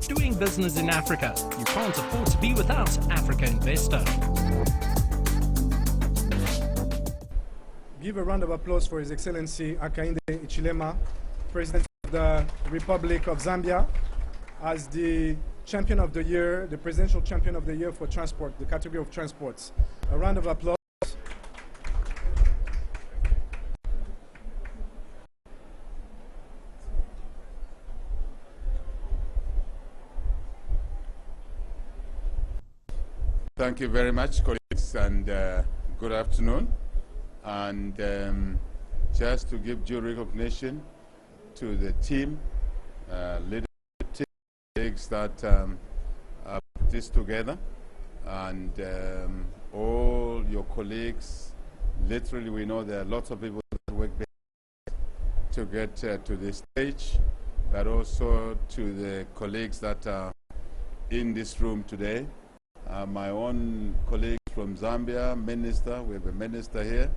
doing business in Africa. You can't afford to be without Africa Investor. Give a round of applause for His Excellency Hakainde Hichilema, President of the Republic of Zambia, as the Champion of the Year, the Presidential Champion of the Year for Transport, the category of transports. A round of applause. Thank you very much, colleagues, and good afternoon. And just to give due recognition to the team, leadership colleagues that put this together, and all your colleagues. Literally, we know there are lots of people that work to get to this stage, but also to the colleagues that are in this room today. My own colleagues from Zambia, minister, we have a minister here,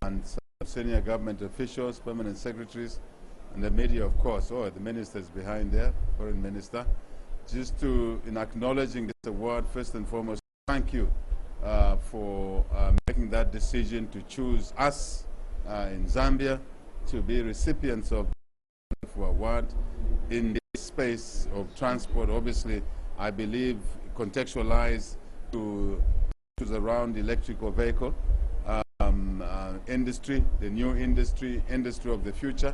and some senior government officials, permanent secretaries, and the media, of course. Oh, the minister is behind there, foreign minister. Just to, in acknowledging this award, first and foremost, thank you for making that decision to choose us in Zambia to be recipients of the award in this space of transport. Obviously, I believe contextualized to issues around electrical vehicle industry, the new industry of the future,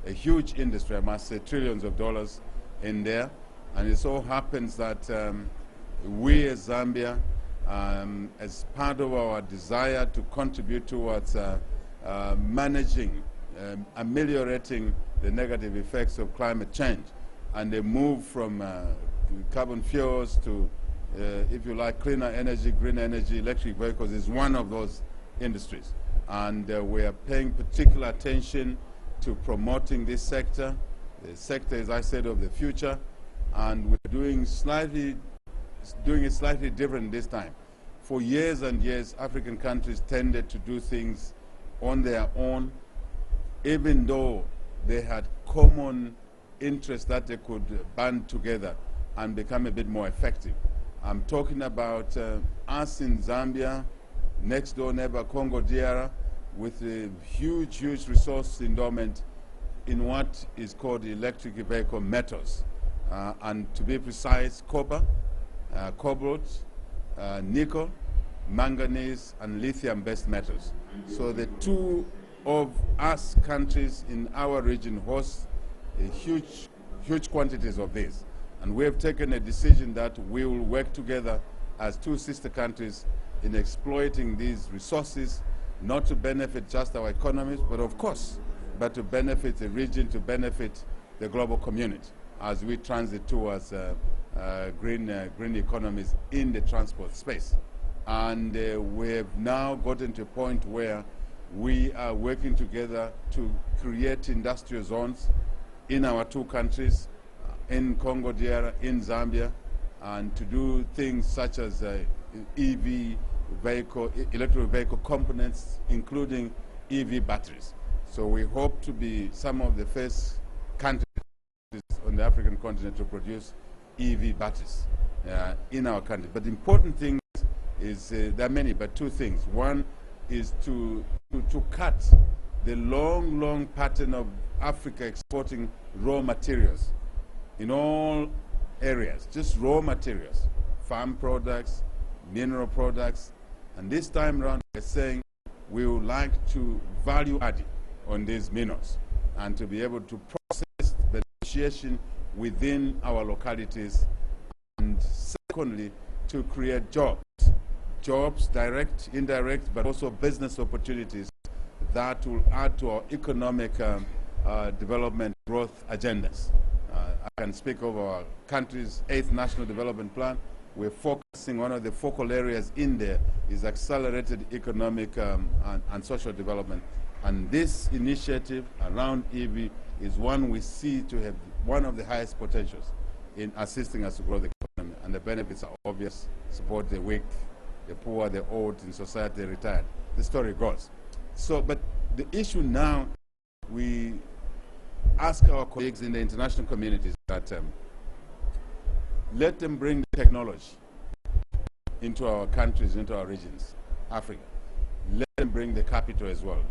a huge industry, I must say, trillions of dollars in there. And it so happens that we as Zambia, as part of our desire to contribute towards managing, ameliorating the negative effects of climate change, and the move from carbon fuels to, if you like, cleaner energy, green energy, electric vehicles is one of those industries. And we are paying particular attention to promoting this sector. The sector, as I said, of the future, and we're doing it slightly different this time. For years and years, African countries tended to do things on their own, even though they had common interests that they could band together and become a bit more effective. I'm talking about us in Zambia, next door neighbor Congo DR, with a huge resource endowment in what is called electric vehicle metals. And to be precise, copper, cobalt, nickel, manganese, and lithium-based metals. So the two of us countries in our region host huge quantities of this. And we have taken a decision that we will work together as two sister countries in exploiting these resources, not to benefit just our economies, but of course, but to benefit the region, to benefit the global community as we transit towards green economies in the transport space. And we have now gotten to a point where we are working together to create industrial zones in our two countries, in Congo DR, in Zambia, and to do things such as EV vehicle, electric vehicle components, including EV batteries. So we hope to be some of the first countries on the African continent to produce EV batteries in our country. But the important thing is, there are many, but two things. One is to cut the long pattern of Africa exporting raw materials in all areas, just raw materials, farm products, mineral products. And this time around, we're saying we would like to value add on these minerals and to be able to process beneficiation within our localities. And secondly, to create jobs, direct, indirect, but also business opportunities that will add to our economic development growth agendas. I can speak of our country's 8th National Development Plan. We're focusing, one of the focal areas in there is accelerated economic and social development. And this initiative around EV is one we see to have one of the highest potentials in assisting us to grow the economy. And the benefits are obvious: support the weak, the poor, the old in society, the retired. The story goes. So, but the issue now, we ask our colleagues in the international communities that Let them bring the technology into our countries, into our regions, Africa. Let them bring the capital as well,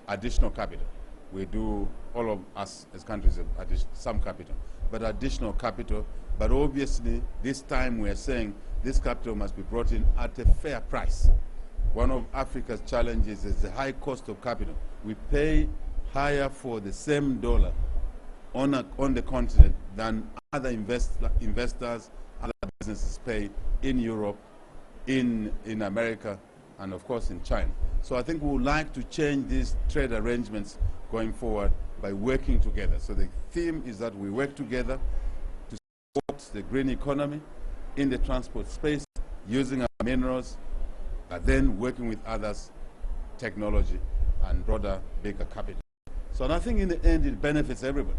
additional capital. We do, all of us as countries, some capital, but additional capital. But obviously, this time we are saying this capital must be brought in at a fair price. One of Africa's challenges is the high cost of capital. We pay higher for the same dollar on the continent than other investors, other businesses pay in Europe, in America, and of course in China. So I think we would like to change these trade arrangements going forward by working together. So the theme is that we work together to support the green economy in the transport space, using our minerals, but then working with others, technology, and broader, bigger capital. So I think in the end it benefits everybody,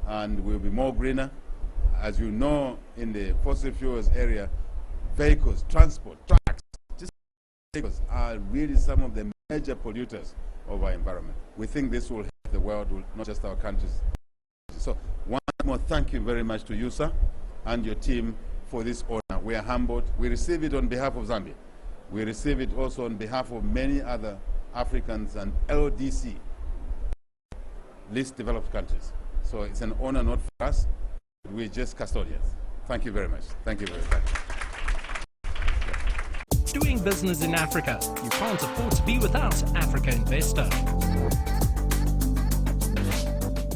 and we'll be more greener. As you know, in the fossil fuels area, vehicles, transport, trucks, just vehicles are really some of the major polluters of our environment. We think this will help the world, not just our countries. So one more thank you very much to you, sir, and your team for this honor. We are humbled. We receive it on behalf of Zambia. We receive it also on behalf of many other Africans and LDC, least developed countries. So it's an honor not for us. We're just custodians. Thank you very much. Thank you very much. Doing business in Africa, you can't afford to be without Africa Investor.